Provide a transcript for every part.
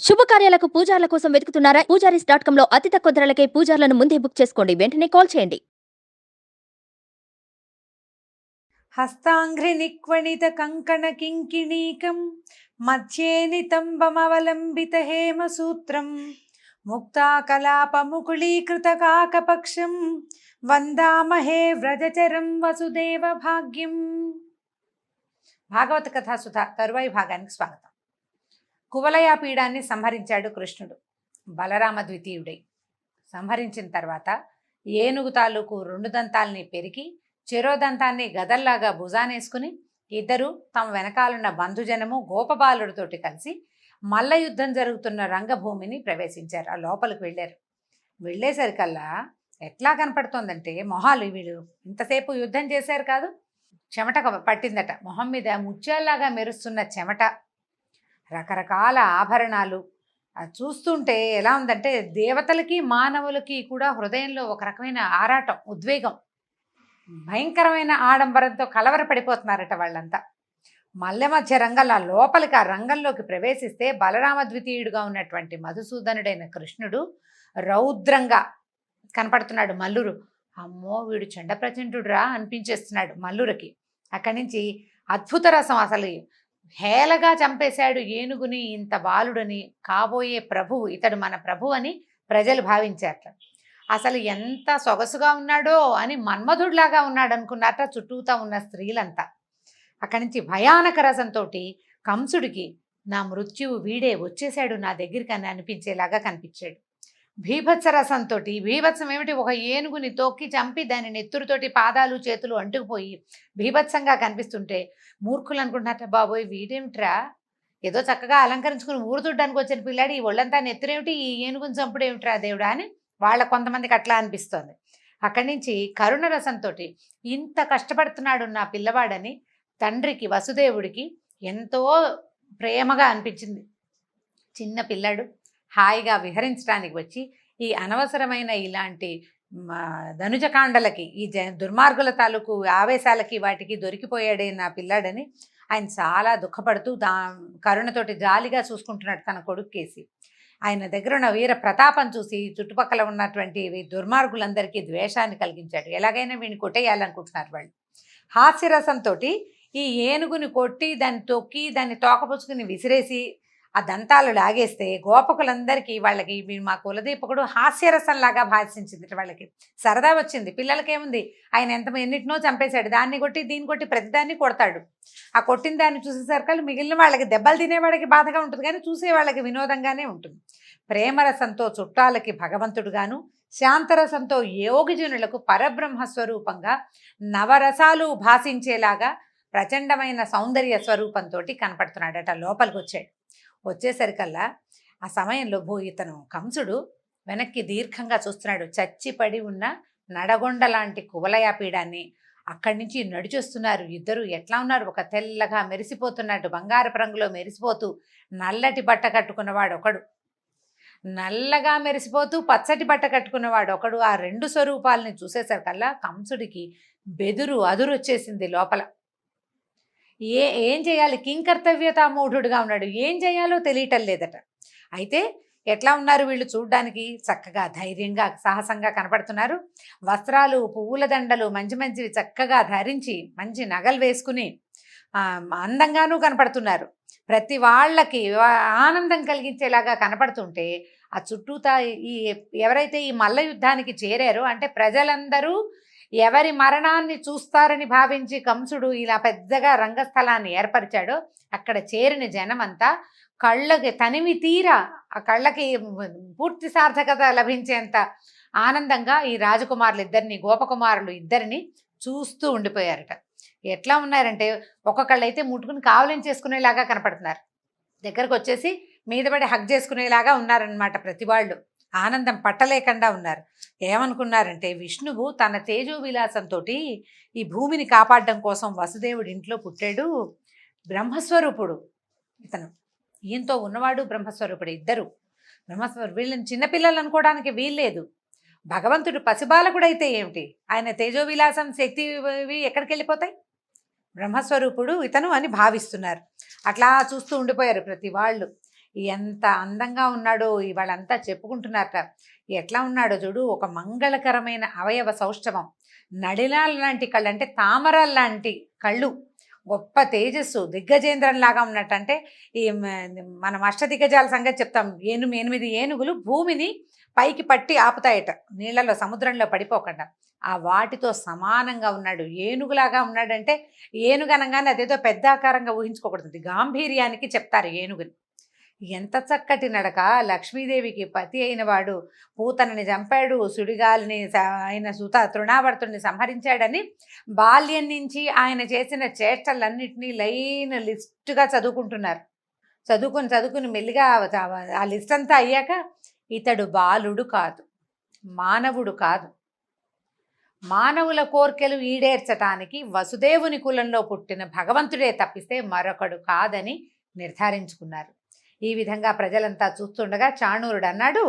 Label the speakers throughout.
Speaker 1: శుభకార్యాలకు పూజార్ల కోసం వెతుకుతున్నారా? పూజారీస్.com లో అతి తక్కువ ధరలకే పూజార్లను ముందే బుక్ చేసుకోండి. వెంటనే కాల్ చేయండి.
Speaker 2: హస్తాంఘ్రి నిక్వణిత కంకణ కింకిణీకం మధ్యే నితంబమవలంబిత హేమసూత్రం ముక్తాకలాపముకుళీకృత కాకపక్షం వందామహే వ్రజచరం వసుదేవ భాగ్యం. భాగవత కథాసుధ తరువాయి భాగానికి స్వాగతం. కువలయా పీడాన్ని సంహరించాడు కృష్ణుడు బలరామ ద్వితీయుడై. సంహరించిన తర్వాత ఏనుగు తాలూకు 2 దంతాల్ని పెరికి చెరోదంతాన్ని గదల్లాగా భుజానేసుకుని ఇద్దరు తమ వెనకాలన్న బంధుజనము గోపబాలుడితోటి కలిసి మల్ల యుద్ధం జరుగుతున్న రంగభూమిని ప్రవేశించారు. ఆ లోపలికి వెళ్ళారు. వెళ్ళేసరికల్లా ఎట్లా కనపడుతోందంటే మొహాలు వీళ్ళు ఇంతసేపు యుద్ధం చేశారు కాదు, చెమట పట్టిందట. మొహం మీద ముత్యాల్లాగా మెరుస్తున్న చెమట, రకరకాల ఆభరణాలు. అది చూస్తుంటే ఎలా ఉందంటే దేవతలకి మానవులకి కూడా హృదయంలో ఒక రకమైన ఆరాటం, ఉద్వేగం, భయంకరమైన ఆడంబరంతో కలవరపడిపోతున్నారట వాళ్ళంతా. మల్లె మధ్య రంగంలో లోపలికి ఆ రంగంలోకి ప్రవేశిస్తే బలరామ ద్వితీయుడుగా ఉన్నటువంటి మధుసూదనుడైన కృష్ణుడు రౌద్రంగా కనపడుతున్నాడు. మల్లురు అమ్మో వీడు చండ ప్రచండుడురా అనిపించేస్తున్నాడు మల్లురకి. అక్కడి నుంచి అద్భుత రసం, అసలు హేళగా చంపేశాడు ఏనుగుని, ఇంత బాలుడని, కాబోయే ప్రభువు ఇతడు మన ప్రభు అని ప్రజలు భావించారట. అసలు ఎంత సొగసుగా ఉన్నాడో అని మన్మధుడిలాగా ఉన్నాడు అనుకున్నారట చుట్టూతా ఉన్న స్త్రీలంతా. అక్కడి నుంచి భయానక రసంతో కంసుడికి నా మృత్యువు వీడే వచ్చేశాడు నా దగ్గరికి అని అనిపించేలాగా కనిపించాడు. భీభత్స రసంతో, భీభత్సం ఏమిటి, ఒక ఏనుగుని తొక్కి చంపి దాని నెత్తురుతోటి పాదాలు చేతులు అంటుకుపోయి భీభత్సంగా కనిపిస్తుంటే మూర్ఖులు అనుకుంటున్నట్ట, బాబోయ్ వీడేమిట్రా, ఏదో చక్కగా అలంకరించుకుని ఊరు తుడ్డానికి వచ్చిన పిల్లాడు ఈ ఒళ్ళంతా నెత్తురేమిటి, ఈ ఏనుగుని చంపుడేమిట్రా దేవుడా అని వాళ్ళ కొంతమందికి అట్లా అనిపిస్తోంది. అక్కడి నుంచి కరుణ రసంతో ఇంత కష్టపడుతున్నాడు నా పిల్లవాడని తండ్రికి వసుదేవుడికి ఎంతో ప్రేమగా అనిపించింది. చిన్న పిల్లాడు హాయిగా విహరించడానికి వచ్చి ఈ అనవసరమైన ఇలాంటి ధనుజకాండలకి, ఈ దుర్మార్గుల తాలూకు ఆవేశాలకి వాటికి దొరికిపోయాడే నా పిల్లాడని ఆయన చాలా దుఃఖపడుతూ కరుణతోటి జాలిగా చూసుకుంటున్నాడు తన కొడుక్కేసి. ఆయన దగ్గర ఉన్న వీర ప్రతాపం చూసి చుట్టుపక్కల ఉన్నటువంటి దుర్మార్గులందరికీ ద్వేషాన్ని కలిగించాడు. ఎలాగైనా వీడిని కొట్టేయాలనుకుంటున్నారు వాళ్ళు. హాస్యరసంతో ఈ ఏనుగుని కొట్టి దాన్ని తొక్కి దాన్ని తోకపుచ్చుకుని విసిరేసి ఆ దంతాలు లాగేస్తే గోపకులందరికీ వాళ్ళకి మా కులదీపకుడు హాస్యరసంలాగా భాషించింది. వాళ్ళకి సరదా వచ్చింది. పిల్లలకేముంది, ఆయన ఎన్నిటినో చంపేశాడు, దాన్ని కొట్టి దీన్ని కొట్టి ప్రతిదాన్ని కొడతాడు. ఆ కొట్టిన దాన్ని చూసేసరికి మిగిలిన వాళ్ళకి దెబ్బలు తినేవాళ్ళకి బాధగా ఉంటుంది, కానీ చూసే వాళ్ళకి వినోదంగానే ఉంటుంది. ప్రేమరసంతో చుట్టాలకి భగవంతుడుగాను, శాంతరసంతో యోగిజనులకు పరబ్రహ్మస్వరూపంగా నవరసాలు భాషించేలాగా ప్రచండమైన సౌందర్య స్వరూపంతో కనపడుతున్నాడట. లోపలికి వచ్చేసరికల్లా ఆ సమయంలో ఇతను కంసుడు వెనక్కి దీర్ఘంగా చూస్తున్నాడు. చచ్చిపడి ఉన్న నడగొండ లాంటి కువలయా పీడాన్ని అక్కడి నుంచి నడిచొస్తున్నారు ఇద్దరు. ఎట్లా ఉన్నారు, ఒక తెల్లగా మెరిసిపోతున్నట్టు బంగారపు రంగులో మెరిసిపోతూ నల్లటి బట్ట కట్టుకున్నవాడు ఒకడు, నల్లగా మెరిసిపోతూ పచ్చటి బట్ట కట్టుకున్నవాడు ఒకడు. ఆ 2 స్వరూపాలని చూసేసరికల్లా కంసుడికి బెదురు అదురు వచ్చేసింది లోపల. ఏం చేయాలి, కింకర్తవ్యతా మూఢుడుగా ఉన్నాడు, ఏం చేయాలో తెలియటం లేదట. అయితే ఎట్లా ఉన్నారు వీళ్ళు చూడ్డానికి, చక్కగా ధైర్యంగా సాహసంగా కనపడుతున్నారు. వస్త్రాలు పువ్వుల దండలు మంచి మంచివి చక్కగా ధరించి మంచి నగలు వేసుకుని అందంగానూ కనపడుతున్నారు. ప్రతి వాళ్ళకి ఆనందం కలిగించేలాగా కనపడుతుంటే ఆ చుట్టూతా ఎవరైతే ఈ మల్ల యుద్ధానికి చేరారో అంటే ప్రజలందరూ ఎవరి మరణాన్ని చూస్తారని భావించి కంసుడు ఇలా పెద్దగా రంగస్థలాన్ని ఏర్పరిచాడో అక్కడ చేరిన జనమంతా కళ్ళకి తనివి తీరా, ఆ కళ్ళకి పూర్తి సార్థకత లభించేంత ఆనందంగా ఈ రాజకుమారులు ఇద్దరిని, గోపకుమారులు ఇద్దరిని చూస్తూ ఉండిపోయారట. ఎట్లా ఉన్నారంటే ఒక్కొక్కళ్ళైతే ముట్టుకుని కావలించేసుకునేలాగా కనపడుతున్నారు, దగ్గరకు వచ్చేసి మీద పడి హగ్ చేసుకునేలాగా ఉన్నారనమాట. ప్రతి వాళ్ళు ఆనందం పట్టలేకుండా ఉన్నారు. ఏమనుకున్నారంటే విష్ణువు తన తేజో విలాసంతో ఈ భూమిని కాపాడడం కోసం వసుదేవుడి ఇంట్లో పుట్టాడు. బ్రహ్మస్వరూపుడు ఇతను, ఈయనతో ఉన్నవాడు బ్రహ్మస్వరూపుడు, ఇద్దరు బ్రహ్మస్వరూపుడు. వీళ్ళని చిన్నపిల్లలు అనుకోవడానికి వీల్లేదు. భగవంతుడు పసిబాలకుడైతే ఏమిటి, ఆయన తేజో విలాసం శక్తి ఎక్కడికి వెళ్ళిపోతాయి, బ్రహ్మస్వరూపుడు ఇతను అని భావిస్తున్నారు. అట్లా చూస్తూ ఉండిపోయారు ప్రతి వాళ్ళు. ఎంత అందంగా ఉన్నాడో ఇవాళంతా చెప్పుకుంటున్నారట. ఎట్లా ఉన్నాడో చూడు, ఒక మంగళకరమైన అవయవ సౌష్ఠవం, నడిలాల లాంటి కళ్ళు, అంటే తామరాల లాంటి కళ్ళు, గొప్ప తేజస్సు, దిగ్గజేంద్రంలాగా ఉన్నట్టు. అంటే ఈ మనం అష్టదిగ్గజాల సంగతి చెప్తాం. 8 ఏనుగులు భూమిని పైకి పట్టి ఆపుతాయట, నీళ్ళలో సముద్రంలో పడిపోకుండా. ఆ వాటితో సమానంగా ఉన్నాడు, ఏనుగులాగా ఉన్నాడంటే ఏనుగు అనగానే అదేదో పెద్ద ఆకారంగా ఊహించుకోకూడదు, గాంభీర్యానికి చెప్తారు ఏనుగుని. ఎంత చక్కటి నడక! లక్ష్మీదేవికి పతి అయిన వాడు పూతనని చంపాడు, సుడిగాలిని ఆయన సుత తృణావర్తుడిని సంహరించాడని బాల్యం నుంచి ఆయన చేసిన చేష్టలన్నింటినీ లైన్ లిస్టుగా చదువుకుంటున్నారు. చదువుకుని మెల్లిగా ఆ లిస్ట్ అంతా అయ్యాక, ఇతడు బాలుడు కాదు, మానవుడు కాదు, మానవుల కోర్కెలు ఈడేర్చటానికి వసుదేవుని కులంలో పుట్టిన భగవంతుడే తప్పిస్తే మరొకడు కాదని నిర్ధారించుకున్నారు. ఈ విధంగా ప్రజలంతా చూస్తుండగా చాణూరుడు అన్నాడు,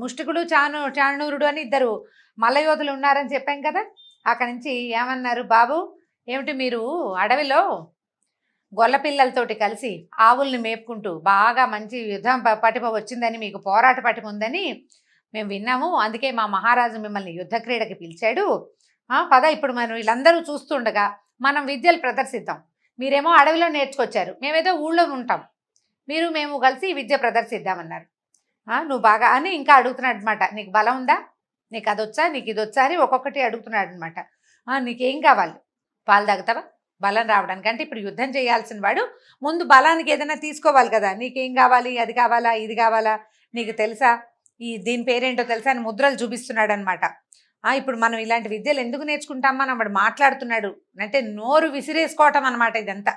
Speaker 2: ముష్టికుడు చాణూరుడు అని ఇద్దరు మల్లయోధులు ఉన్నారని చెప్పాం కదా. అక్కడి నుంచి ఏమన్నారు, బాబు ఏమిటి మీరు అడవిలో గొల్ల పిల్లలతోటి కలిసి ఆవుల్ని మేపుకుంటూ బాగా మంచి యుద్ధం పటిమ వచ్చిందని, మీకు పోరాట పటిమ ఉందని మేము విన్నాము, అందుకే మా మహారాజు మిమ్మల్ని యుద్ధ క్రీడకి పిలిచాడు. పద, ఇప్పుడు మనం వీళ్ళందరూ చూస్తుండగా మనం విద్యలు ప్రదర్శిద్దాం. మీరేమో అడవిలో నేర్చుకొచ్చారు, మేమేదో ఊళ్ళో ఉంటాం, మేము కలిసి విద్య ప్రదర్శిద్దామన్నారు. నువ్వు బాగా అని ఇంకా అడుగుతున్నాడు అనమాట. నీకు బలం ఉందా, నీకు అది వచ్చా, నీకు ఇది వచ్చా అని ఒక్కొక్కటి అడుగుతున్నాడు అనమాట. నీకేం కావాలి, పాలు తాగుతావా బలం రావడానికి? అంటే ఇప్పుడు యుద్ధం చేయాల్సిన వాడు ముందు బలానికి ఏదైనా తీసుకోవాలి కదా. నీకేం కావాలి, అది కావాలా, ఇది కావాలా, నీకు తెలుసా, దీని పేరేంటో తెలుసా అని ముద్రలు చూపిస్తున్నాడు అనమాట. ఇప్పుడు మనం ఇలాంటి విద్యలు ఎందుకు నేర్చుకుంటామని వాడు మాట్లాడుతున్నాడు. అంటే నోరు విసిరేసుకోవటం అనమాట ఇదంతా.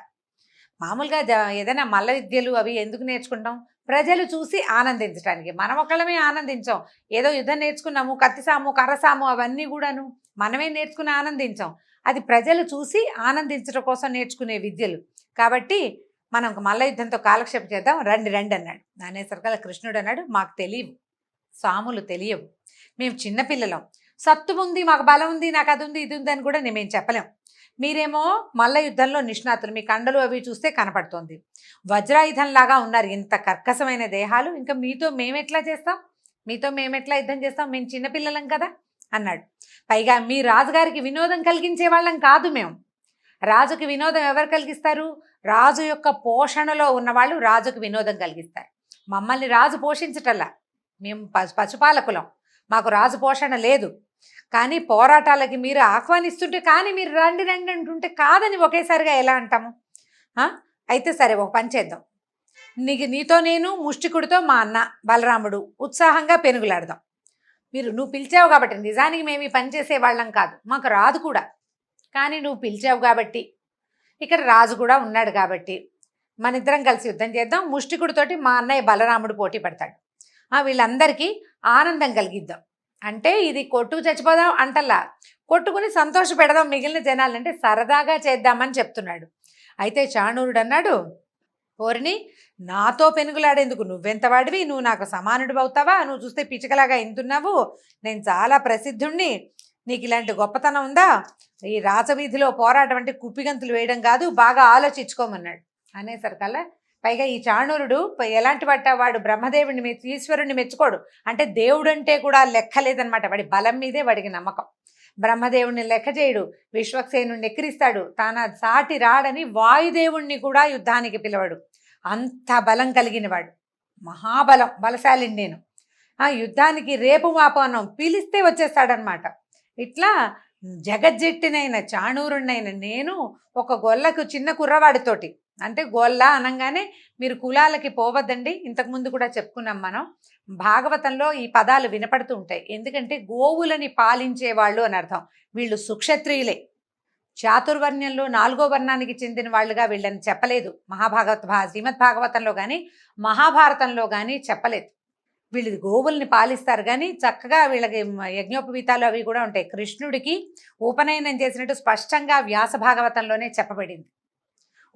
Speaker 2: మామూలుగా ఏదైనా మల్ల విద్యలు అవి ఎందుకు నేర్చుకుంటాం, ప్రజలు చూసి ఆనందించడానికి. మనం ఒకళ్ళమే ఆనందించాం, ఏదో యుద్ధం నేర్చుకున్నాము, కత్తిసాము కర్రసాము అవన్నీ కూడాను మనమే నేర్చుకుని ఆనందించాం. అది ప్రజలు చూసి ఆనందించడం కోసం నేర్చుకునే విద్యలు. కాబట్టి మనం మల్ల యుద్ధంతో కాలక్షేపం చేద్దాం, రండి రండి అన్నాడు. అనేసరికల్లా కృష్ణుడు అన్నాడు, మాకు తెలియవు, సాములు తెలియవు, మేము చిన్నపిల్లలం, సత్తు ఉంది, మాకు బలం ఉంది, నాకు అది ఉంది ఇది ఉంది అని కూడా మేము చెప్పలేం. మీరేమో మల్ల యుద్ధంలో నిష్ణాతులు, మీ కండలు అవి చూస్తే కనపడుతోంది, వజ్రాయుధంలాగా ఉన్నారు, ఇంత కర్కశమైన దేహాలు, ఇంకా మీతో మేమెట్లా చేస్తాం, మీతో మేమెట్లా యుద్ధం చేస్తాం, మేము చిన్నపిల్లలం కదా అన్నాడు. పైగా మీ రాజుగారికి వినోదం కలిగించే వాళ్ళం కాదు మేము. రాజుకి వినోదం ఎవరు కలిగిస్తారు, రాజు యొక్క పోషణలో ఉన్నవాళ్ళు రాజుకు వినోదం కలిగిస్తారు. మమ్మల్ని రాజు పోషించటల్లా, మేము పశుపాలకులం, మాకు రాజు పోషణ లేదు. కానీ పోరాటాలకి మీరు ఆహ్వానిస్తుంటే, కానీ మీరు రండి రండి అంటుంటే కాదని ఒకేసారిగా ఎలా అంటాము? అయితే సరే, ఒక పని చేద్దాం, నీతో నేను, ముష్టికుడితో మా అన్న బలరాముడు ఉత్సాహంగా పెనుగులాడదాం. నువ్వు పిలిచావు కాబట్టి, నిజానికి మేము ఈ పని చేసే వాళ్ళం కాదు, మాకు రాదు కూడా, కానీ నువ్వు పిలిచావు కాబట్టి, ఇక్కడ రాజు కూడా ఉన్నాడు కాబట్టి మన ఇద్దరం కలిసి యుద్ధం చేద్దాం. ముష్టికుడితోటి మా అన్నయ్య బలరాముడు పోటీ పడతాడు, వీళ్ళందరికీ ఆనందం కలిగిద్దాం. అంటే ఇది కొట్టుకు చచ్చిపోదాం అంటల్లా, కొట్టుకుని సంతోష పెడదాం మిగిలిన జనాలు, అంటే సరదాగా చేద్దామని చెప్తున్నాడు. అయితే చాణూరుడు అన్నాడు, ఓరిని, నాతో పెనుగులాడేందుకు నువ్వెంత వాడివి, నువ్వు నాకు సమానుడు అవుతావా, నువ్వు చూస్తే పిచ్చుకలాగా ఇంతున్నావు, నేను చాలా ప్రసిద్ధుణ్ణి, నీకు ఇలాంటి గొప్పతనం ఉందా, ఈ రాచవీధిలో పోరాటం అంటే కుప్పిగంతులు వేయడం కాదు, బాగా ఆలోచించుకోమన్నాడు. అనేసరికల్లా పైగా ఈ చాణూరుడు ఎలాంటి వాడు బ్రహ్మదేవుడిని ఈశ్వరుణ్ణి మెచ్చుకోడు, అంటే దేవుడు అంటే కూడా లెక్క లేదనమాట, వాడి బలం మీదే వాడికి నమ్మకం. బ్రహ్మదేవుణ్ణి లెక్క చేయడు, విశ్వక్సేనుడిని ఎక్కిరిస్తాడు, తాన సాటి రాడని వాయుదేవుణ్ణి కూడా యుద్ధానికి పిలవడు, అంత బలం కలిగినవాడు, మహాబలం, బలశాలిని నేను. యుద్ధానికి రేపు మాపనం పిలిస్తే వచ్చేస్తాడనమాట. ఇట్లా జగజ్జెట్టినైన చాణూరుణ్ణైన నేను ఒక గొల్లకు చిన్న కుర్రవాడితోటి, అంటే గొల్ల అనగానే మీరు కులాలకి పోవద్దండి, ఇంతకుముందు కూడా చెప్పుకున్నాం మనం, భాగవతంలో ఈ పదాలు వినపడుతూ ఉంటాయి. ఎందుకంటే గోవులని పాలించేవాళ్ళు అని అర్థం. వీళ్ళు సుక్షత్రియులే, చాతుర్వర్ణ్యంలో 4వ వర్ణానికి చెందిన వాళ్ళుగా వీళ్ళని చెప్పలేదు శ్రీమద్ భాగవతంలో కానీ మహాభారతంలో కానీ చెప్పలేదు. వీళ్ళు గోవుల్ని పాలిస్తారు, కానీ చక్కగా వీళ్ళకి యజ్ఞోపవీతాలు అవి కూడా ఉంటాయి. కృష్ణుడికి ఉపనయనం చేసినట్టు స్పష్టంగా వ్యాస భాగవతంలోనే చెప్పబడింది.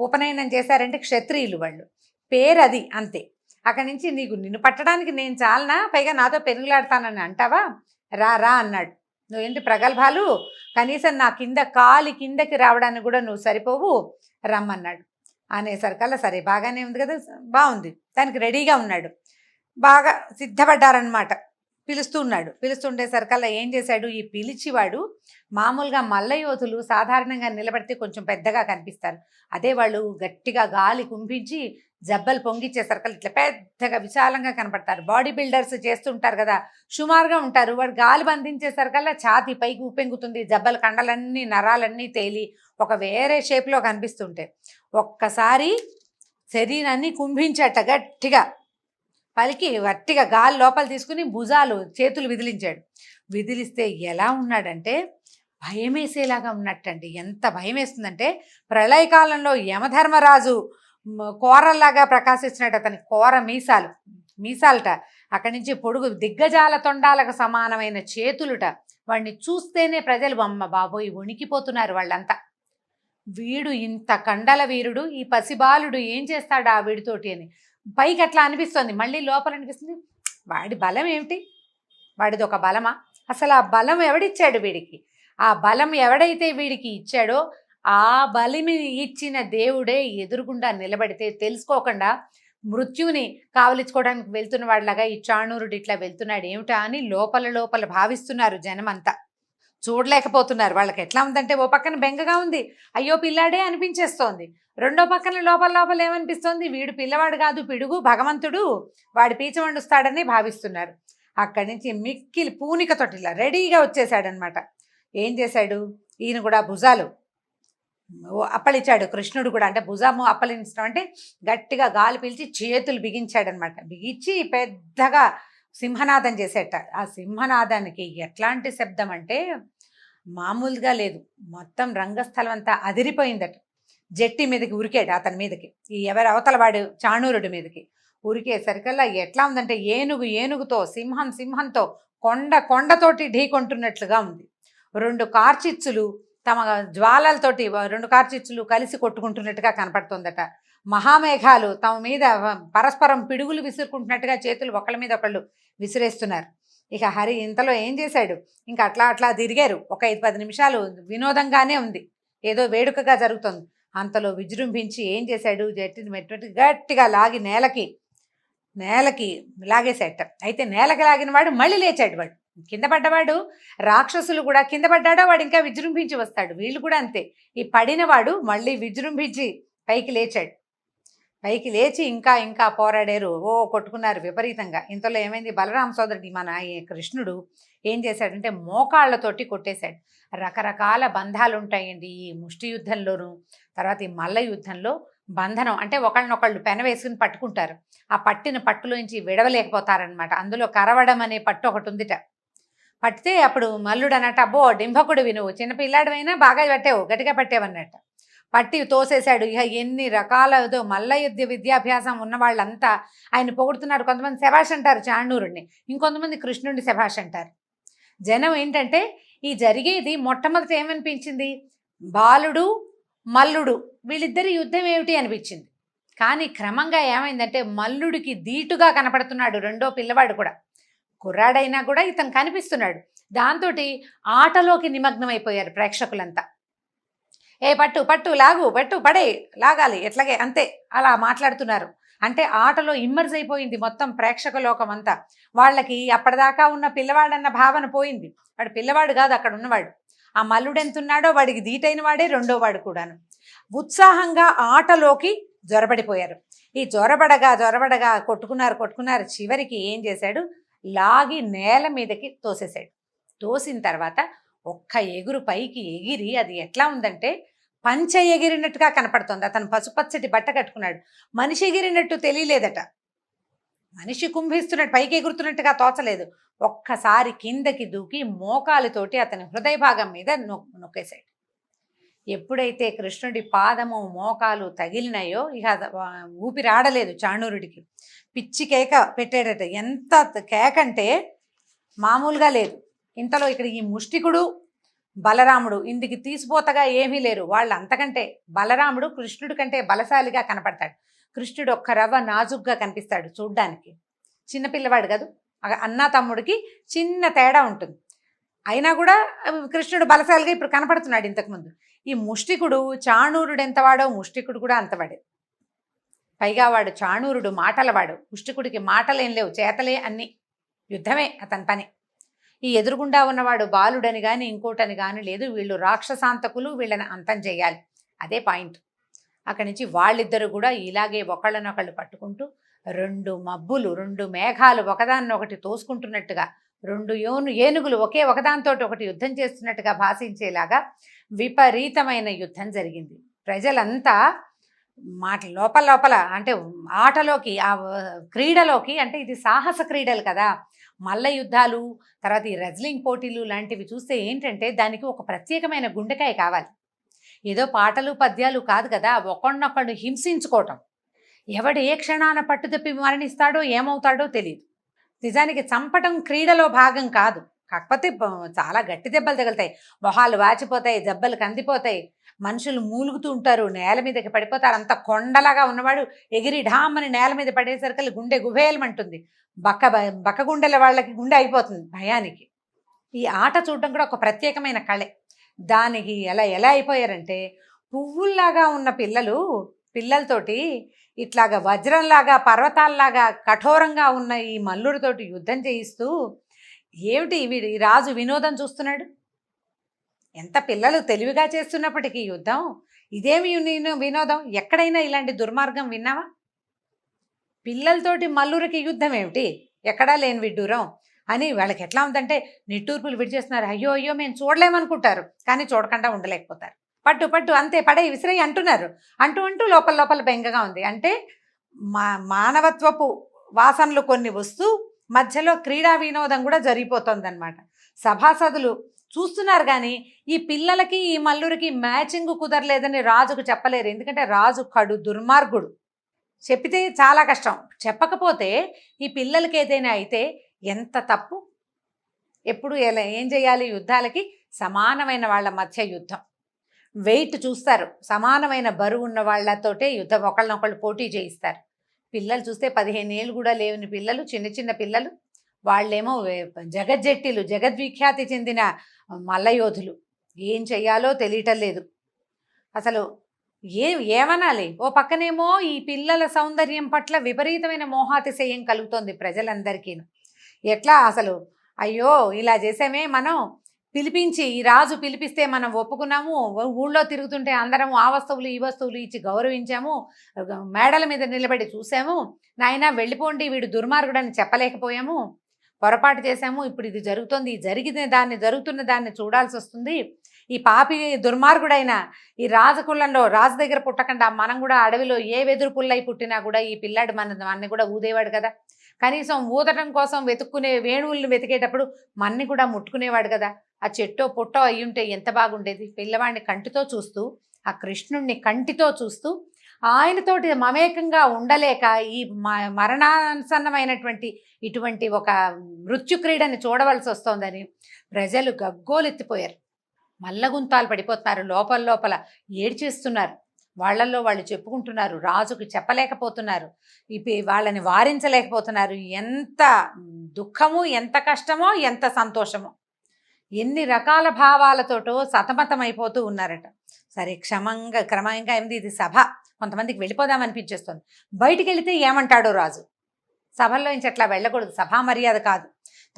Speaker 2: ఉపనయనం చేశారంటే క్షత్రియులు వాళ్ళు, పేరు అది అంతే. అక్కడి నుంచి నిన్ను పట్టడానికి నేను చాలనా, పైగా నాతో పెనుగులాడతానని అంటావా, రా రా అన్నాడు. నువ్వేంటి ప్రగల్భాలు, కనీసం నా కాలి కిందకి రావడానికి కూడా నువ్వు సరిపోవు, రమ్మన్నాడు. అనేసరికల్లా సరే బాగానే ఉంది కదా, బాగుంది, దానికి రెడీగా ఉన్నాడు, బాగా సిద్ధపడ్డారనమాట. పిలుస్తుండేసరికల్లా ఏం చేశాడు, ఈ పిలిచివాడు మామూలుగా మల్ల యోధులు సాధారణంగా నిలబడితే కొంచెం పెద్దగా కనిపిస్తారు. అదే వాళ్ళు గట్టిగా గాలి కుంభించి జబ్బలు పొంగిచ్చేసరికల్లా ఇట్లా పెద్దగా విశాలంగా కనపడతారు. బాడీ బిల్డర్స్ చేస్తుంటారు కదా, సుమారుగా ఉంటారు. వాడు గాలి బంధించేసరికల్లా ఛాతీ పైకి ఉప్పెంగుతుంది, జబ్బల కండలన్నీ నరాలన్నీ తేలి ఒక వేరే షేప్లో కనిపిస్తుంటాయి. ఒక్కసారి శరీరాన్ని కుంభించట, గట్టిగా పలికి గట్టిగా గాలి లోపల తీసుకుని భుజాలు చేతులు విదిలిస్తే ఎలా ఉన్నాడంటే భయమేసేలాగా ఉన్నట్టండి. ఎంత భయం వేస్తుందంటే ప్రళయకాలంలో యమధర్మరాజు కోరల్లాగా ప్రకాశిస్తున్నాడు. అతని కోర మీసాలట, అక్కడి నుంచి పొడుగు దిగ్గజాల తొండాలకు సమానమైన చేతులుట. వాడిని చూస్తేనే ప్రజలు అమ్మ బాబోయ్ వణికిపోతున్నారు వాళ్ళంతా. వీడు ఇంత కండల వీరుడు, ఈ పసిబాలుడు ఏం చేస్తాడు ఆ వీడితోటి అని పైకి అట్లా అనిపిస్తుంది, మళ్ళీ లోపల అనిపిస్తుంది వాడి బలం ఏమిటి, వాడిది ఒక బలమా, అసలు ఆ బలం ఎవడిచ్చాడు వీడికి, ఆ బలం ఎవడైతే వీడికి ఇచ్చాడో ఆ బలిమి ఇచ్చిన దేవుడే ఎదురుగుండా నిలబడితే తెలుసుకోకుండా మృత్యువుని కావలించుకోవడానికి వెళ్తున్న వాడిలాగా ఈ చాణూరుడు ఇట్లా వెళ్తున్నాడు ఏమిటా అని లోపల భావిస్తున్నారు జనమంతా. చూడలేకపోతున్నారు. వాళ్ళకి ఎట్లా ఉందంటే ఓ పక్కన బెంగగా ఉంది, అయ్యో పిల్లాడే అనిపించేస్తోంది, రెండో పక్కన లోపల ఏమనిపిస్తోంది, వీడు పిల్లవాడు కాదు పిడుగు భగవంతుడు, వాడి పీచ వండుస్తాడని భావిస్తున్నారు. అక్కడి నుంచి మిక్కిలి పూనికతోటి ఇలా రెడీగా వచ్చేసాడనమాట. ఏం చేశాడు, ఈయన కూడా భుజాలు అప్పలిచ్చాడు కృష్ణుడు కూడా. అంటే భుజము అప్పలించడం అంటే గట్టిగా గాలి పీల్చి చేతులు బిగించాడనమాట. బిగించి పెద్దగా సింహనాదం చేసేట. ఆ సింహనాదానికి ఎట్లాంటి శబ్దం అంటే మామూలుగా లేదు, మొత్తం రంగస్థలం అంతా అదిరిపోయిందట. జట్టి మీదకి ఉరికాడు, అతని మీదకి, ఈ ఎవరి అవతల వాడు చాణూరుడి మీదకి ఉరికేసరికల్లా ఎట్లా ఉందంటే ఏనుగుతో సింహంతో కొండతోటి ఢీకొంటున్నట్లుగా ఉంది. రెండు కార్చిచ్చులు తమ జ్వాలలతోటి రెండు కార్చిచ్చులు కలిసి కొట్టుకుంటున్నట్టుగా కనపడుతుందట. మహామేఘాలు తమ మీద పరస్పరం పిడుగులు విసురుకుంటున్నట్టుగా చేతులు ఒకళ్ళ మీద ఒకళ్ళు విసిరేస్తున్నారు. ఇక హరి ఇంతలో ఏం చేశాడు, ఇంకా అట్లా తిరిగారు. ఒక 5-10 నిమిషాలు వినోదంగానే ఉంది, ఏదో వేడుకగా జరుగుతుంది. అంతలో విజృంభించి ఏం చేశాడు, జట్టిని మెట్టి గట్టిగా లాగి నేలకి లాగేసేట. అయితే నేలకి లాగిన వాడు మళ్ళీ లేచాడు. వాడు కింద పడ్డవాడు, రాక్షసులు కూడా కింద పడ్డాడో వాడు ఇంకా విజృంభించి వస్తాడు, వీళ్ళు కూడా అంతే. ఈ పడినవాడు మళ్ళీ విజృంభించి పైకి లేచాడు. పైకి లేచి ఇంకా పోరాడారు, కొట్టుకున్నారు విపరీతంగా. ఇంతలో ఏమైంది, బలరామ సోదరుడి మన కృష్ణుడు ఏం చేశాడంటే మోకాళ్ళతోటి కొట్టేశాడు. రకరకాల బంధాలు ఉంటాయండి ఈ ముష్టి యుద్ధంలోనూ. తర్వాత ఈ మల్ల యుద్ధంలో బంధనం అంటే ఒకళ్ళనొకళ్ళు పెన వేసుకుని పట్టుకుంటారు, ఆ పట్టిన పట్టులోంచి విడవలేకపోతారనమాట. అందులో కరవడం అనే పట్టు ఒకటి ఉందిట. పట్టితే అప్పుడు మల్లుడు అన్నట్టు, అబ్బో డింభకుడివి నువ్వు, చిన్నపిల్లాడివైనా బాగా పట్టావు, గట్టిగా పట్టావన్నట్ట. పట్టి తోసేశాడు. ఇక ఎన్ని రకాలదో మల్ల యుద్ధ విద్యాభ్యాసం ఉన్న వాళ్ళంతా ఆయన పొగుడుతున్నారు. కొంతమంది శభాష్ అంటారు చాణూరుడిని, ఇంకొంతమంది కృష్ణుడిని శభాష్ అంటారు. జనం ఏంటంటే ఈ జరిగేది మొట్టమొదటి ఏమనిపించింది, బాలుడు మల్లుడు వీళ్ళిద్దరి యుద్ధం ఏమిటి అనిపించింది. కానీ క్రమంగా ఏమైందంటే మల్లుడికి ధీటుగా కనపడుతున్నాడు రెండో పిల్లవాడు కూడా, కుర్రాడైనా కూడా ఇతను కనిపిస్తున్నాడు. దాంతో ఆటలోకి నిమగ్నమైపోయారు ప్రేక్షకులంతా. ఏ పట్టు లాగు, పడే లాగాలి, ఎట్లాగే అంతే అలా మాట్లాడుతున్నారు. అంటే ఆటలో ఇమ్మర్స్ అయిపోయింది మొత్తం ప్రేక్షక లోకం అంతా. వాళ్ళకి అప్పటిదాకా ఉన్న పిల్లవాడన్న భావన పోయింది. వాడు పిల్లవాడు కాదు అక్కడ ఉన్నవాడు. ఆ మల్లుడు ఎంతున్నాడో వాడికి ధీటైన వాడే రెండో వాడు కూడాను. ఉత్సాహంగా ఆటలోకి జొరబడిపోయారు. ఈ జొరబడగా కొట్టుకున్నారు. చివరికి ఏం చేశాడు, లాగి నేల మీదకి తోసేశాడు. తోసిన తర్వాత ఒక్క ఎగురు పైకి ఎగిరి, అది ఎట్లా ఉందంటే పంచ ఎగిరినట్టుగా కనపడుతుంది. అతను పసుపచ్చటి బట్ట కట్టుకున్నాడు, మనిషి ఎగిరినట్టు తెలియలేదట. మనిషి కుంభిస్తున్నట్టు పైకి ఎగురుతున్నట్టుగా తోచలేదు. ఒక్కసారి కిందకి దూకి మోకాలుతోటి అతని హృదయ భాగం మీద నొక్కేశాడు. ఎప్పుడైతే కృష్ణుడి పాదము మోకాలు తగిలినాయో ఇక ఊపిరాడలేదు చాణూరుడికి. పిచ్చి కేక పెట్టాడట. ఎంత కేకంటే మామూలుగా లేదు. ఇంతలో ఇక్కడ ఈ ముష్టికుడు బలరాముడు ఇందుకు తీసిపోతగా ఏమీ లేరు. వాళ్ళు అంతకంటే బలరాముడు కృష్ణుడి కంటే బలశాలిగా కనపడతాడు. కృష్ణుడు ఒక్క రవ్వ నాజుగ్గా కనిపిస్తాడు చూడ్డానికి. చిన్నపిల్లవాడు కాదు, అన్నా తమ్ముడికి చిన్న తేడా ఉంటుంది. అయినా కూడా కృష్ణుడు బలశాలిగా ఇప్పుడు కనపడుతున్నాడు. ఇంతకుముందు ఈ ముష్టికుడు చాణూరుడు ఎంతవాడో ముష్టికుడు కూడా అంతవాడే. పైగా వాడు చాణూరుడు మాటలవాడు, పుష్టికుడికి మాటలేం లేవు, చేతలే అన్ని, యుద్ధమే అతని పని. ఈ ఎదురుగుండా ఉన్నవాడు బాలుడని కానీ ఇంకోటని కానీ లేదు, వీళ్ళు రాక్షసాంతకులు, వీళ్ళని అంతం చేయాలి, అదే పాయింట్. అక్కడి నుంచి వాళ్ళిద్దరూ కూడా ఇలాగే ఒకళ్ళనొకళ్ళు పట్టుకుంటూ రెండు మబ్బులు, రెండు మేఘాలు ఒకదాన్నొకటి తోసుకుంటున్నట్టుగా, రెండు ఏనుగులు ఒకే ఒకదానితో ఒకటి యుద్ధం చేస్తున్నట్టుగా భాషించేలాగా విపరీతమైన యుద్ధం జరిగింది. ప్రజలంతా లోపల లోపల అంటే ఆటలోకి, ఆ క్రీడలోకి, అంటే ఇది సాహస క్రీడలు కదా, మల్ల యుద్ధాలు, తర్వాత ఈ రెజ్లింగ్ పోటీలు లాంటివి చూస్తే ఏంటంటే దానికి ఒక ప్రత్యేకమైన గుండెకాయ కావాలి. ఏదో పాటలు పద్యాలు కాదు కదా, ఒకళ్ళనొకళ్ళు హింసించుకోవటం. ఎవడు ఏ క్షణాన పట్టుదప్పి మరణిస్తాడో ఏమవుతాడో తెలియదు. నిజానికి చంపటం క్రీడలో భాగం కాదు, కాకపోతే చాలా గట్టి దెబ్బలు తగులుతాయి, మొహాలు వాచిపోతాయి, దెబ్బలు కందిపోతాయి, మనుషులు మూలుగుతూ ఉంటారు, నేల మీదకి పడిపోతారు. అంత కొండలాగా ఉన్నవాడు ఎగిరి ఢామ్మని నేల మీద పడేసరికి గుండె గుబేలమంటుంది, బక్క గుండెల వాళ్ళకి గుండె అయిపోతుంది భయానికి. ఈ ఆట చూడటం కూడా ఒక ప్రత్యేకమైన కళే. దానికి ఎలా అయిపోయారంటే, పువ్వుల్లాగా ఉన్న పిల్లలతోటి ఇట్లాగా వజ్రంలాగా, పర్వతాల్లాగా కఠోరంగా ఉన్న ఈ మల్లుడితోటి యుద్ధం చేయిస్తూ, ఏమిటి వీడు ఈ రాజు వినోదం చూస్తున్నాడు. ఎంత పిల్లలు తెలివిగా చేస్తున్నప్పటికీ యుద్ధం, ఇదేమి వినోదం? ఎక్కడైనా ఇలాంటి దుర్మార్గం విన్నావా? పిల్లలతోటి మల్లురికి యుద్ధం ఏమిటి, ఎక్కడా లేని విడ్డూరం అని వాళ్ళకి ఎట్లా ఉందంటే నిట్టూర్పులు విడిచేస్తున్నారు. అయ్యో అయ్యో మేము చూడలేమనుకుంటారు, కానీ చూడకుండా ఉండలేకపోతారు. పట్టు అంతే, పడే విసిరై అంటున్నారు. అంటూ లోపల బెంగగా ఉంది. అంటే మానవత్వపు వాసనలు కొన్ని వస్తూ మధ్యలో క్రీడా వినోదం కూడా జరిగిపోతుందన్నమాట. సభాసదులు చూస్తున్నారు కానీ ఈ పిల్లలకి ఈ మల్లురికి మ్యాచింగ్ కుదరలేదని రాజుకు చెప్పలేరు. ఎందుకంటే రాజు కడు దుర్మార్గుడు. చెప్పితే చాలా కష్టం, చెప్పకపోతే ఈ పిల్లలకి ఏదైనా అయితే ఎంత తప్పు. ఎప్పుడు ఏం చేయాలి? యుద్ధాలకి సమానమైన వాళ్ళ మధ్య యుద్ధం, వెయిట్ చూస్తారు, సమానమైన బరువు ఉన్న వాళ్ళతోటే యుద్ధం, ఒకళ్ళనొకళ్ళు పోటీ చేయిస్తారు. పిల్లలు చూస్తే 15 ఏళ్ళు కూడా లేని పిల్లలు, చిన్న పిల్లలు, వాళ్ళేమో జగజ్జెట్టిలు, జగద్విఖ్యాతి చెందిన మల్లయోధులు. ఏం చెయ్యాలో తెలియటం లేదు అసలు. ఏమనాలి? ఓ పక్కనేమో ఈ పిల్లల సౌందర్యం పట్ల విపరీతమైన మోహాతిశయం కలుగుతోంది ప్రజలందరికీ. ఎట్లా అసలు, అయ్యో ఇలా చేసామే, మనం పిలిపించి, ఈ రాజు పిలిపిస్తే మనం ఒప్పుకున్నాము, ఊళ్ళో తిరుగుతుంటే అందరము ఆ వస్తువులు ఈ వస్తువులు ఇచ్చి గౌరవించాము, మేడల మీద నిలబడి చూసాము, నాయనా వెళ్ళిపోండి వీడు దుర్మార్గుడని చెప్పలేకపోయాము, పొరపాటు చేశాము, ఇప్పుడు ఇది జరుగుతుంది, జరుగుతున్న దాన్ని చూడాల్సి వస్తుంది. ఈ పాపి దుర్మార్గుడైన ఈ రాజకులంలో రాజు దగ్గర పుట్టకుండా మనం కూడా అడవిలో ఏ వెదురు పుల్లై పుట్టినా కూడా ఈ పిల్లాడు మనని కూడా ఊదేవాడు కదా, కనీసం ఊదటం కోసం వెతుక్కునే వేణువులను వెతికేటప్పుడు మన్ని కూడా ముట్టుకునేవాడు కదా, ఆ చెట్టో పుట్టో అయ్యుంటే ఎంత బాగుండేది. పిల్లవాడిని కంటితో చూస్తూ, ఆ కృష్ణుణ్ణి కంటితో చూస్తూ ఆయనతోటి మమేకంగా ఉండలేక ఈ మరణాసన్నమైనటువంటి ఇటువంటి ఒక మృత్యు క్రీడని చూడవలసి వస్తోందని ప్రజలు గగ్గోలెత్తిపోయారు, మల్లగుంతాలు పడిపోతున్నారు, లోపల ఏడ్చేస్తున్నారు, వాళ్ళల్లో వాళ్ళు చెప్పుకుంటున్నారు, రాజుకు చెప్పలేకపోతున్నారు, వాళ్ళని వారించలేకపోతున్నారు. ఎంత దుఃఖము, ఎంత కష్టమో, ఎంత సంతోషమో, ఎన్ని రకాల భావాలతోటో సతమతమైపోతూ ఉన్నారట. సరే క్రమంగా ఏంది, ఇది సభ, కొంతమందికి వెళ్ళిపోదామనిపించేస్తుంది. బయటికి వెళితే ఏమంటాడో రాజు, సభల్లో ఇంక అట్లా వెళ్ళకూడదు, సభా మర్యాద కాదు.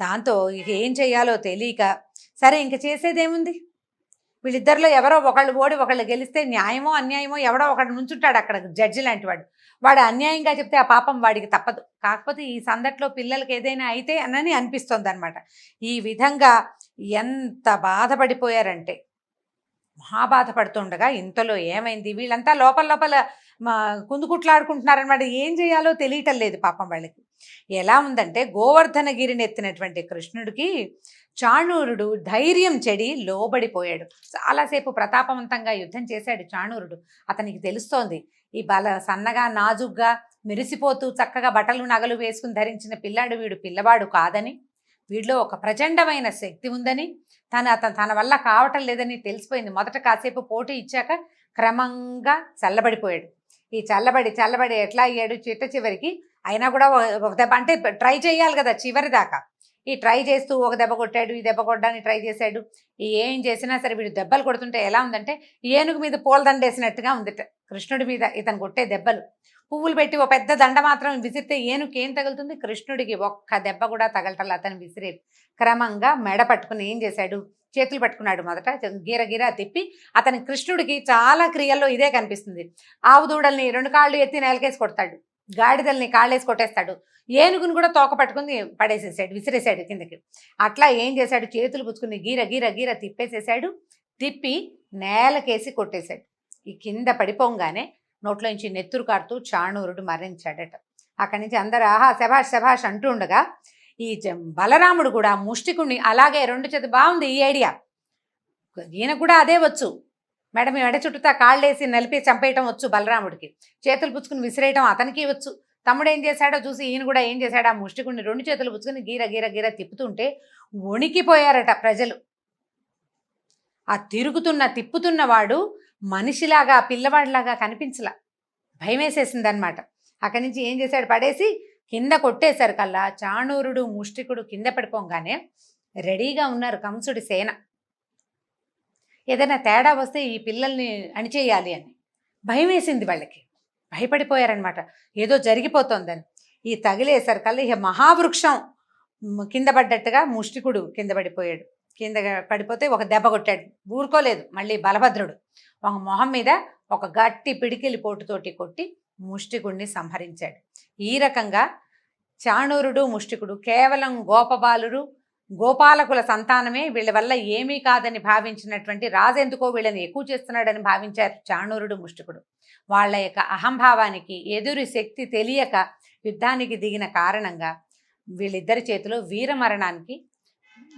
Speaker 2: దాంతో ఇక ఏం చేయాలో తెలియక, సరే ఇంక చేసేదేముంది, వీళ్ళిద్దరిలో ఎవరో ఒకళ్ళు ఓడి ఒకళ్ళు గెలిస్తే న్యాయమో అన్యాయమో ఎవడో ఒకడు నుంచుంటాడు అక్కడ జడ్జి లాంటి వాడు అన్యాయంగా చెప్తే ఆ పాపం వాడికి తప్పదు. కాకపోతే ఈ సందట్లో పిల్లలకి ఏదైనా అయితే అని అనిపిస్తుంది అనమాట. ఈ విధంగా ఎంత బాధపడిపోయారంటే, మహాబాధపడుతుండగా ఇంతలో ఏమైంది, వీళ్ళంతా లోపల కుందుకుట్లాడుకుంటున్నారనమాట. ఏం చేయాలో తెలియటం లేదు పాపం వాళ్ళకి. ఎలా ఉందంటే, గోవర్ధనగిరిని ఎత్తినటువంటి కృష్ణుడికి చాణూరుడు ధైర్యం చెడి లోబడిపోయాడు. చాలాసేపు ప్రతాపవంతంగా యుద్ధం చేశాడు చాణూరుడు. అతనికి తెలుస్తోంది ఈ సన్నగా నాజుగ్గా మెరిసిపోతూ చక్కగా బట్టలు నగలు వేసుకుని ధరించిన పిల్లాడు వీడు పిల్లవాడు కాదని, వీడిలో ఒక ప్రచండమైన శక్తి ఉందని, తన వల్ల కావటం లేదని తెలిసిపోయింది. మొదట కాసేపు పోటీ ఇచ్చాక క్రమంగా చల్లబడిపోయాడు. ఈ చల్లబడి ఎట్లా అయ్యాడు, చివరికి అయినా కూడా ఒక దెబ్బ, అంటే ట్రై చేయాలి కదా చివరి దాకా, ఈ ట్రై చేస్తూ ఒక దెబ్బ కొట్టాడు, ఈ దెబ్బ కొట్టడానికి ట్రై చేశాడు. ఏం చేసినా సరే వీడు దెబ్బలు కొడుతుంటే ఎలా ఉందంటే ఏనుగు మీద పూలదండేసినట్టుగా ఉంది కృష్ణుడి మీద ఇతను కొట్టే దెబ్బలు. పువ్వులు పెట్టి ఓ పెద్ద దండ మాత్రం విసిరితే ఏనుగుకి ఏం తగులుతుంది? కృష్ణుడికి ఒక్క దెబ్బ కూడా తగలటల్లా. అతను విసిరే క్రమంగా మెడ పట్టుకుని ఏం చేశాడు? చేతులు పట్టుకున్నాడు. మొదట గీర గీర తిప్పి అతని కృష్ణుడికి చాలా క్రియల్లో ఇదే కనిపిస్తుంది. ఆవు దూడల్ని 2 కాళ్ళు ఎత్తి నేలకేసి కొడతాడు, గాడిదల్ని కాళ్ళేసి కొట్టేస్తాడు, ఏనుగును కూడా తోక పట్టుకుని పడేసేసాడు, విసిరేసాడు కిందకి. అట్లా ఏం చేశాడు? చేతులు పుచ్చుకుని గీర గీర గీర తిప్పేసేసాడు. తిప్పి నేలకేసి కొట్టేశాడు. ఈ కింద పడిపోగానే నోట్లోంచి నెత్తురు కారుతూ చాణూరుడు మరణించాడట. అక్కడి నుంచి అందరూ ఆహా శభాష్ శభాష్ అంటూ ఉండగా ఈ బలరాముడు కూడా ముష్టికుణ్ణి అలాగే 2 చేతులు, బాగుంది ఈ ఐడియా, ఈయన కూడా అదే వచ్చు, మెడ చుట్టూతా కాళ్ళేసి నలిపి చంపేయటం వచ్చు బలరాముడికి, చేతులు పుచ్చుకుని విసిరేయటం అతనికి వచ్చు. తమ్ముడు ఏం చేశాడో చూసి ఈయన కూడా ఏం చేశాడు? ఆ ముష్టికుణ్ణి 2 చేతులు పుచ్చుకుని గీర గీర గీర తిప్పుతుంటే వణికిపోయారట ప్రజలు. ఆ తిప్పుతున్న వాడు మనిషిలాగా పిల్లవాడిలాగా కనిపించలా, భయం వేసేసిందనమాట. అక్కడి నుంచి ఏం చేశాడు? పడేసి కింద కొట్టేశారు కల్లా. చాణూరుడు ముష్టికుడు కింద పడిపోగానే రెడీగా ఉన్నారు కంసుడి సేన. ఏదైనా తేడా వస్తే ఈ పిల్లల్ని అణిచేయాలి అని భయం వేసింది వాళ్ళకి, భయపడిపోయారనమాట, ఏదో జరిగిపోతోందని. ఈ తగిలేశారు కల్లా ఇక మహావృక్షం కింద పడ్డట్టుగా ముష్టికుడు కింద పడిపోయాడు. కింద పడిపోతే ఒక దెబ్బ కొట్టాడు, ఊరుకోలేదు. మళ్ళీ బలభద్రుడు ఒక మొహం మీద ఒక గట్టి పిడికిలి పోటుతోటి కొట్టి ముష్టికుడిని సంహరించాడు. ఈ రకంగా చాణూరుడు ముష్టికుడు కేవలం గోపాలకుల సంతానమే, వీళ్ళ వల్ల ఏమీ కాదని భావించినటువంటి రాజెందుకో వీళ్ళని ఎక్కువ చేస్తున్నాడని భావించారు చాణూరుడు ముష్టికుడు. వాళ్ళ యొక్క అహంభావానికి ఎదురు శక్తి తెలియక యుద్ధానికి దిగిన కారణంగా వీళ్ళిద్దరి చేతిలో వీరమరణానికి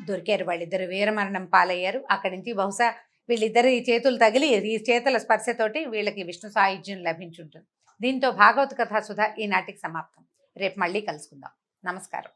Speaker 2: దొరికారు. వాళ్ళిద్దరు వీరమరణం పాలయ్యారు. అక్కడి నుంచి బహుశా వీళ్ళిద్దరి చేతులు తగిలి ఈ చేతుల స్పర్శతోటి వీళ్ళకి విష్ణు సాయుధ్యం లభించుంటుంది. దీంతో భాగవత కథా సుధ ఈనాటికి సమాప్తం. రేపు మళ్ళీ కలుసుకుందాం. నమస్కారం.